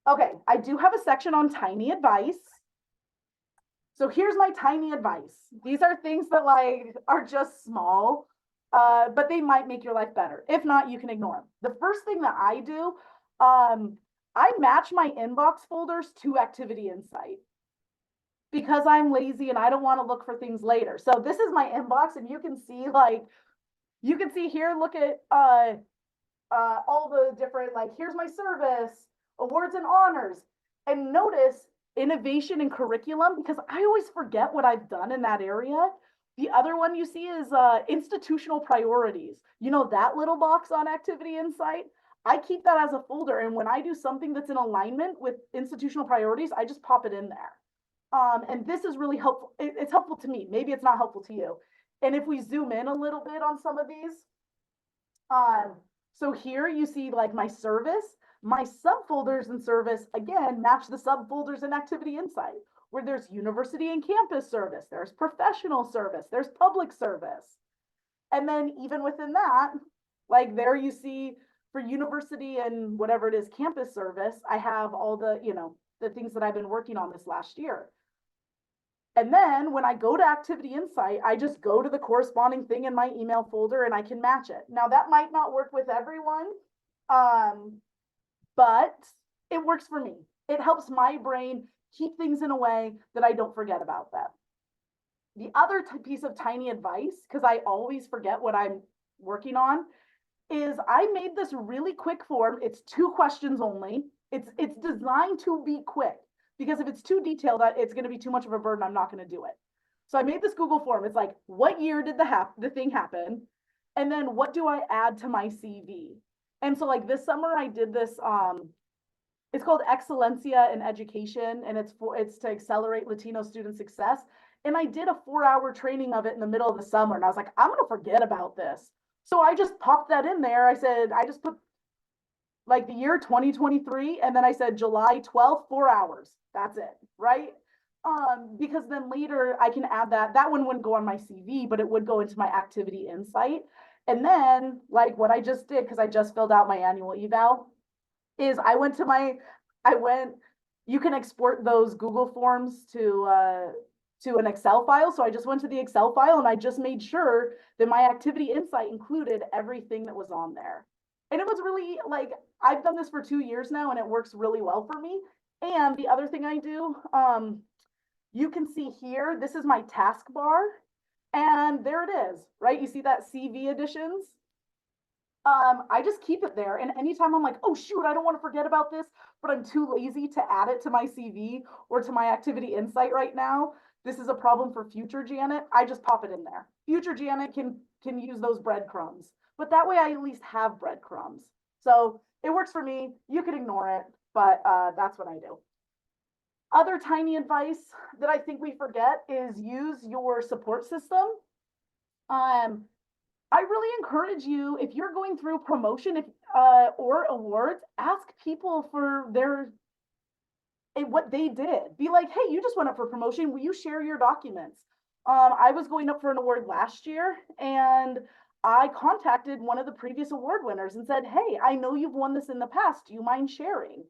Okay, I do have a section on tiny advice. So here's my tiny advice. These are things that like are just small, but they might make your life better. If not, you can ignore them. The first thing that I do, I match my inbox folders to Activity Insight because I'm lazy and I don't want to look for things later. So this is my inbox, and you can see like, you can see here, look at all the different, like, here's my service, awards and honors, and notice innovation and curriculum, because I always forget what I've done in that area. The other one you see is institutional priorities. You know, that little box on Activity Insight? I keep that as a folder, and when I do something that's in alignment with institutional priorities, I just pop it in there. And this is really helpful. It's helpful to me. Maybe it's not helpful to you. And if we zoom in a little bit on some of these, so here you see like my service, my subfolders in service, again, match the subfolders in Activity Insight, where there's university and campus service, there's professional service, there's public service. And then even within that, like there you see for university and whatever it is, campus service, I have all the, you know, the things that I've been working on this last year. And then when I go to Activity Insight, I just go to the corresponding thing in my email folder and I can match it. Now that might not work with everyone, but it works for me. It helps my brain keep things in a way that I don't forget about them. The other piece of tiny advice, because I always forget what I'm working on, is I made this really quick form. It's 2 questions only. It's designed to be quick, because if it's too detailed, it's going to be too much of a burden. I'm not going to do it. So I made this Google form. It's like, what year did the thing happen? And then what do I add to my CV? And so like this summer I did this, it's called Excellencia in Education, and it's to accelerate Latino student success. And I did a 4-hour training of it in the middle of the summer. And I was like, I'm going to forget about this. So I just popped that in there. I said, I just put like the year 2023. And then I said, July 12th, 4 hours. That's it. Right. Because then later I can add that one wouldn't go on my CV, but it would go into my Activity Insight. And then like what I just did, because I just filled out my annual eval, is you can export those Google forms to an Excel file. So I just went to the Excel file and I just made sure that my Activity Insight included everything that was on there. And it was really like, I've done this for 2 years now and it works really well for me. And the other thing I do, you can see here, this is my taskbar, and there it is, right? You see that CV additions? I just keep it there. And anytime I'm like, oh shoot, I don't want to forget about this, but I'm too lazy to add it to my CV or to my activity insight right now. This is a problem for future Janet. I just pop it in there. Future Janet can use those breadcrumbs, but that way I at least have breadcrumbs. So it works for me. You can ignore it, but that's what I do. Other tiny advice that I think we forget is use your support system. Um, I really encourage you, if you're going through promotion or awards, ask people for their what they did. Be like, hey, you just went up for promotion. Will you share your documents? I was going up for an award last year, and I contacted one of the previous award winners and said, hey, I know you've won this in the past. Do you mind sharing?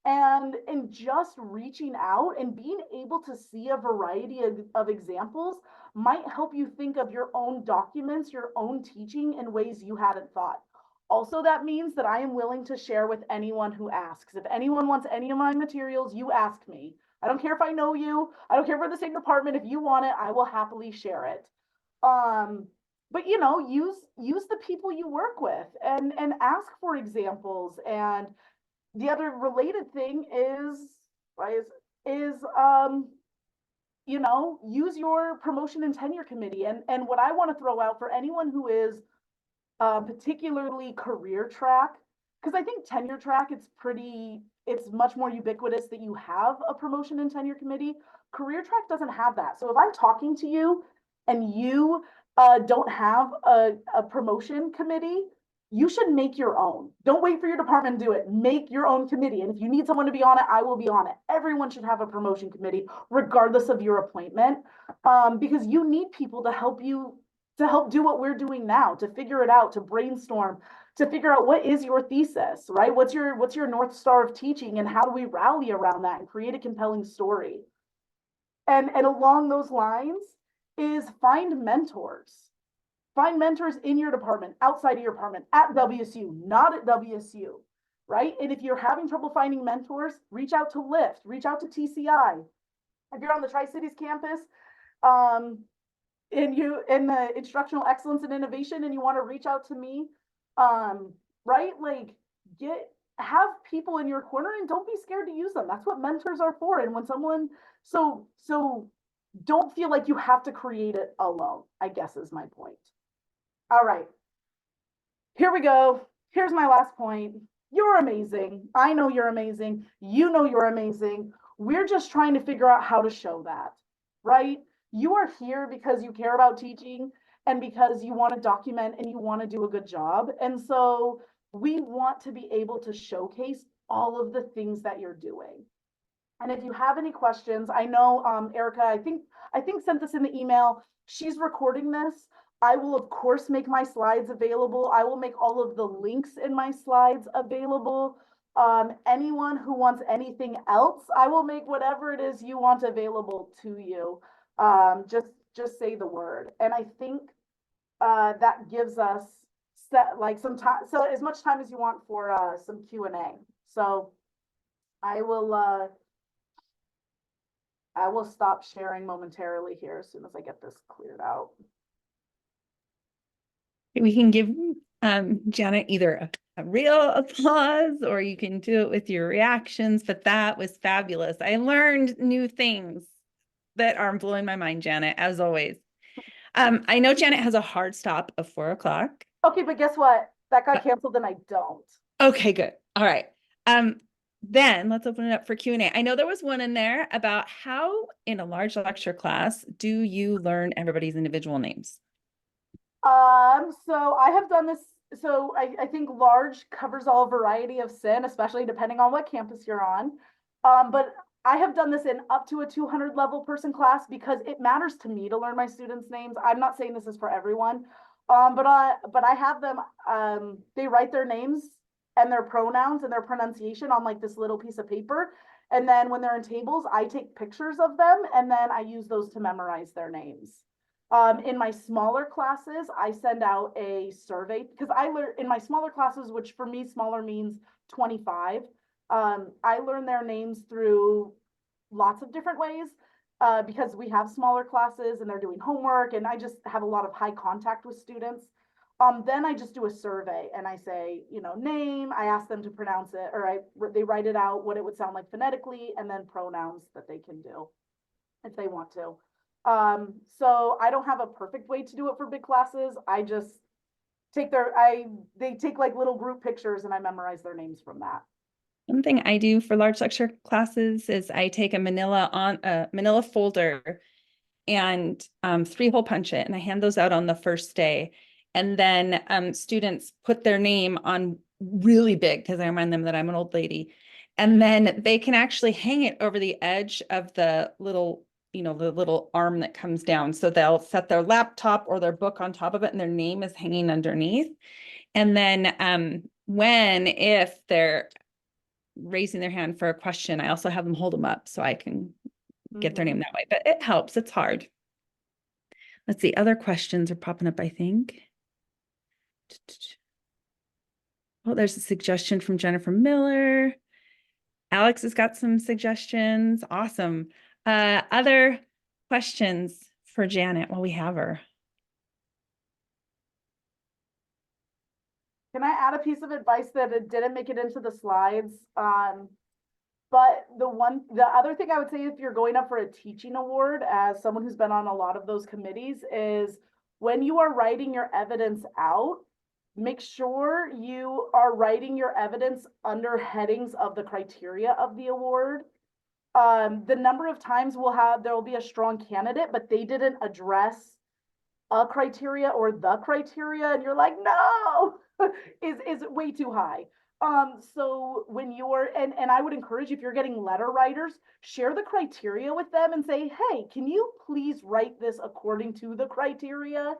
And just reaching out and being able to see a variety of examples might help you think of your own documents, your own teaching in ways you hadn't thought. Also, that means that I am willing to share with anyone who asks. If anyone wants any of my materials, you ask me. I don't care if I know you. I don't care if we're the same department. If you want it, I will happily share it. But use the people you work with and ask for examples. And the other related thing is use your promotion and tenure committee. And what I want to throw out for anyone who is particularly career track, because I think tenure track, it's much more ubiquitous that you have a promotion and tenure committee. Career track doesn't have that. So if I'm talking to you and you don't have a promotion committee, you should make your own. Don't wait for your department to do it. Make your own committee. And if you need someone to be on it, I will be on it. Everyone should have a promotion committee, regardless of your appointment, because you need people to help do what we're doing now, to figure it out, to brainstorm, to figure out what is your thesis, right? What's your North Star of teaching, and how do we rally around that and create a compelling story? And along those lines is find mentors. Find mentors in your department, outside of your department, at WSU, not at WSU, right? And if you're having trouble finding mentors, reach out to Lyft, reach out to TCI. If you're on the Tri-Cities campus, in the Instructional Excellence and Innovation, and you want to reach out to me, right? Like have people in your corner, and don't be scared to use them. That's what mentors are for. And when someone so don't feel like you have to create it alone, I guess is my point. All right, here we go. Here's my last point. You're amazing. I know you're amazing. You know you're amazing. We're just trying to figure out how to show that, right? You are here because you care about teaching and because you want to document and you want to do a good job. And so we want to be able to showcase all of the things that you're doing. And if you have any questions, I know Erica, I think sent this in the email. She's recording this. I will, of course, make my slides available. I will make all of the links in my slides available. Anyone who wants anything else, I will make whatever it is you want available to you. Just say the word. And I think that gives us some time, so as much time as you want for some Q&A. So I will stop sharing momentarily here as soon as I get this cleared out. We can give Janet either a real applause, or you can do it with your reactions, but that was fabulous. I learned new things that are blowing my mind, Janet, as always. I know Janet has a hard stop of 4 o'clock. Okay, but guess what? That got canceled and I don't. Okay, good. All right. Then let's open it up for Q&A. I know there was one in there about how in a large lecture class do you learn everybody's individual names? So I have done this. So I think large covers all variety of sin, especially depending on what campus you're on. But I have done this in up to a 200 level person class because it matters to me to learn my students' names. I'm not saying this is for everyone, but I have them. They write their names and their pronouns and their pronunciation on like this little piece of paper, and then when they're in tables, I take pictures of them and then I use those to memorize their names. In my smaller classes, I send out a survey because I learn in my smaller classes, which for me, smaller means 25. I learn their names through lots of different ways because we have smaller classes and they're doing homework, and I just have a lot of high contact with students. Then I just do a survey and I say, name, I ask them to pronounce it, or they write it out, what it would sound like phonetically, and then pronouns that they can do if they want to. So I don't have a perfect way to do it for big classes. I just they take like little group pictures and I memorize their names from that. One thing I do for large lecture classes is I take a manila folder and 3-hole punch it, and I hand those out on the first day. And then students put their name on really big, because I remind them that I'm an old lady. And then they can actually hang it over the edge of the little, the little arm that comes down. So they'll set their laptop or their book on top of it, and their name is hanging underneath. And then if they're raising their hand for a question, I also have them hold them up so I can get their name that way. But it helps. It's hard. Let's see. Other questions are popping up, I think. Oh, there's a suggestion from Jennifer Miller. Alex has got some suggestions. Awesome. Other questions for Janet while we have her? Can I add a piece of advice that it didn't make it into the slides? But the other thing I would say, if you're going up for a teaching award, as someone who's been on a lot of those committees, is when you are writing your evidence out, make sure you are writing your evidence under headings of the criteria of the award. The number of times there will be a strong candidate, but they didn't address a criteria or the criteria, and you're like, no, is way too high. So when you're, and I would encourage, if you're getting letter writers, share the criteria with them and say, hey, can you please write this according to the criteria?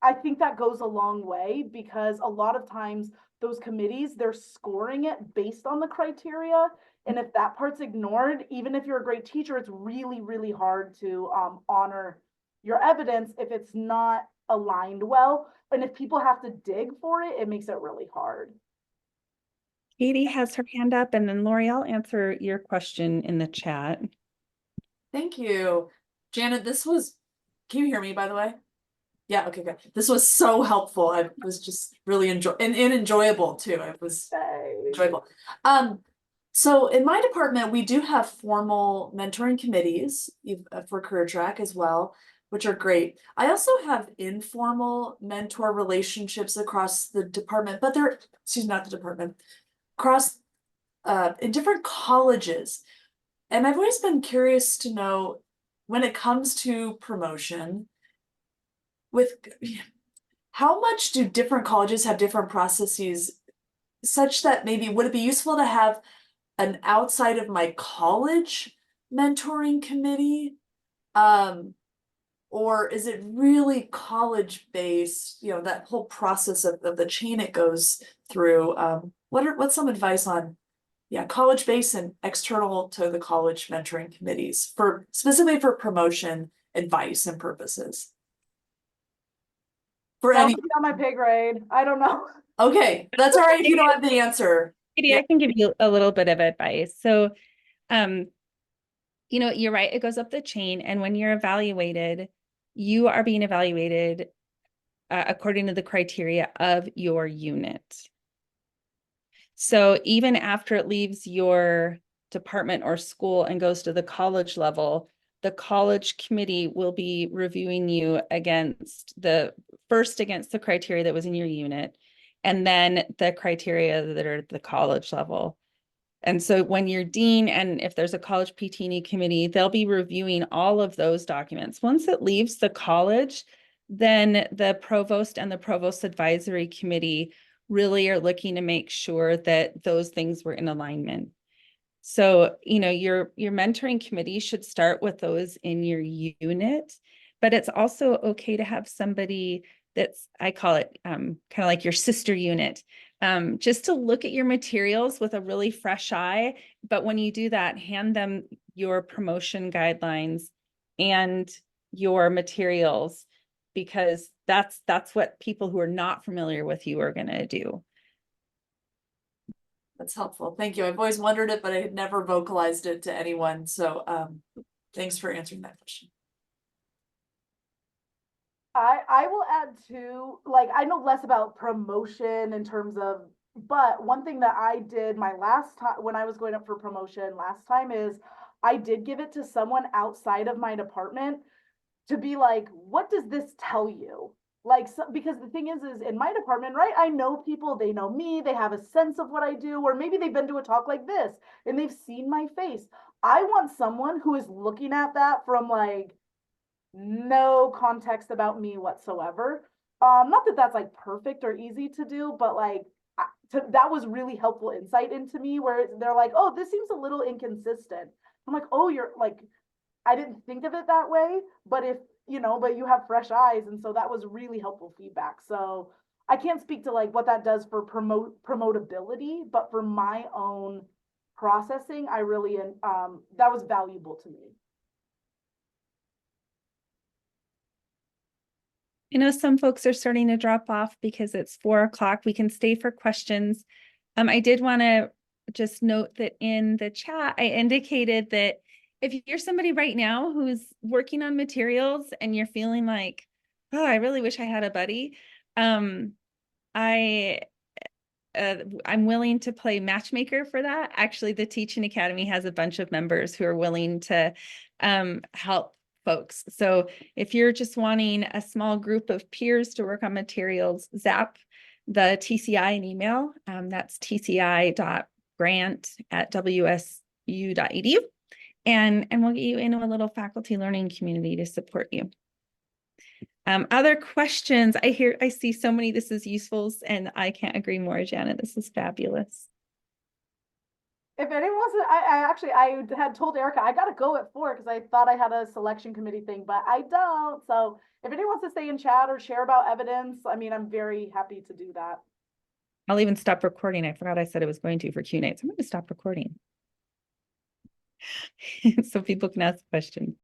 I think that goes a long way, because a lot of times those committees, they're scoring it based on the criteria. And if that part's ignored, even if you're a great teacher, it's really, really hard to honor your evidence if it's not aligned well. And if people have to dig for it, it makes it really hard. Katie has her hand up, and then Lori, I'll answer your question in the chat. Thank you. Janet, can you hear me, by the way? Yeah, okay, good. This was so helpful. I was just really enjoyable too. It was enjoyable. So in my department, we do have formal mentoring committees for career track as well, which are great. I also have informal mentor relationships across the department, but not the department, across in different colleges. And I've always been curious to know, when it comes to promotion, how much do different colleges have different processes, such that maybe would it be useful to have an outside of my college mentoring committee? Or is it really college based, that whole process of the chain it goes through? What's some advice on, college based and external to the college mentoring committees specifically for promotion advice and purposes? That'll be on my pay grade. I don't know. Okay, that's all right if you don't have the answer. Katie, I can give you a little bit of advice. So, you're right, it goes up the chain, and when you're evaluated, you are being evaluated according to the criteria of your unit. So even after it leaves your department or school and goes to the college level, the college committee will be reviewing you against the criteria that was in your unit, and then the criteria that are at the college level. And so when you're dean, and if there's a college PT&E committee, they'll be reviewing all of those documents. Once it leaves the college, then the provost and the provost advisory committee really are looking to make sure that those things were in alignment. So, your mentoring committee should start with those in your unit, but it's also okay to have somebody I call it kind of like your sister unit, just to look at your materials with a really fresh eye. But when you do that, hand them your promotion guidelines and your materials, because that's what people who are not familiar with you are going to do. That's helpful. Thank you. I've always wondered it, but I had never vocalized it to anyone. So thanks for answering that question. I will add too, like, I know less about promotion in terms of, but one thing that I did my last time when I was going up for promotion last time is I did give it to someone outside of my department to be like, what does this tell you? Like, so, because the thing is in my department, right? I know people, they know me, they have a sense of what I do, or maybe they've been to a talk like this and they've seen my face. I want someone who is looking at that from like, no context about me whatsoever. Not that that's like perfect or easy to do, but like that was really helpful insight into me where they're like, oh, this seems a little inconsistent. I'm like, oh, you're like, I didn't think of it that way, but if, but you have fresh eyes. And so that was really helpful feedback. So I can't speak to like what that does for promotability, but for my own processing, I really, that was valuable to me. I know some folks are starting to drop off because it's 4 o'clock. We can stay for questions. I did want to just note that in the chat, I indicated that if you're somebody right now who's working on materials and you're feeling like, oh, I really wish I had a buddy, I'm willing to play matchmaker for that. Actually, the Teaching Academy has a bunch of members who are willing to help folks. So if you're just wanting a small group of peers to work on materials, zap the TCI an email. That's tci.grant@wsu.edu. And we'll get you into a little faculty learning community to support you. Other questions? I see so many this is useful, and I can't agree more, Janet. This is fabulous. If anyone wants to, I had told Erica I gotta go at 4 because I thought I had a selection committee thing, but I don't. So if anyone wants to stay in chat or share about evidence, I mean, I'm very happy to do that. I'll even stop recording. I forgot I said I was going to for Q&A. So I'm going to stop recording so people can ask questions.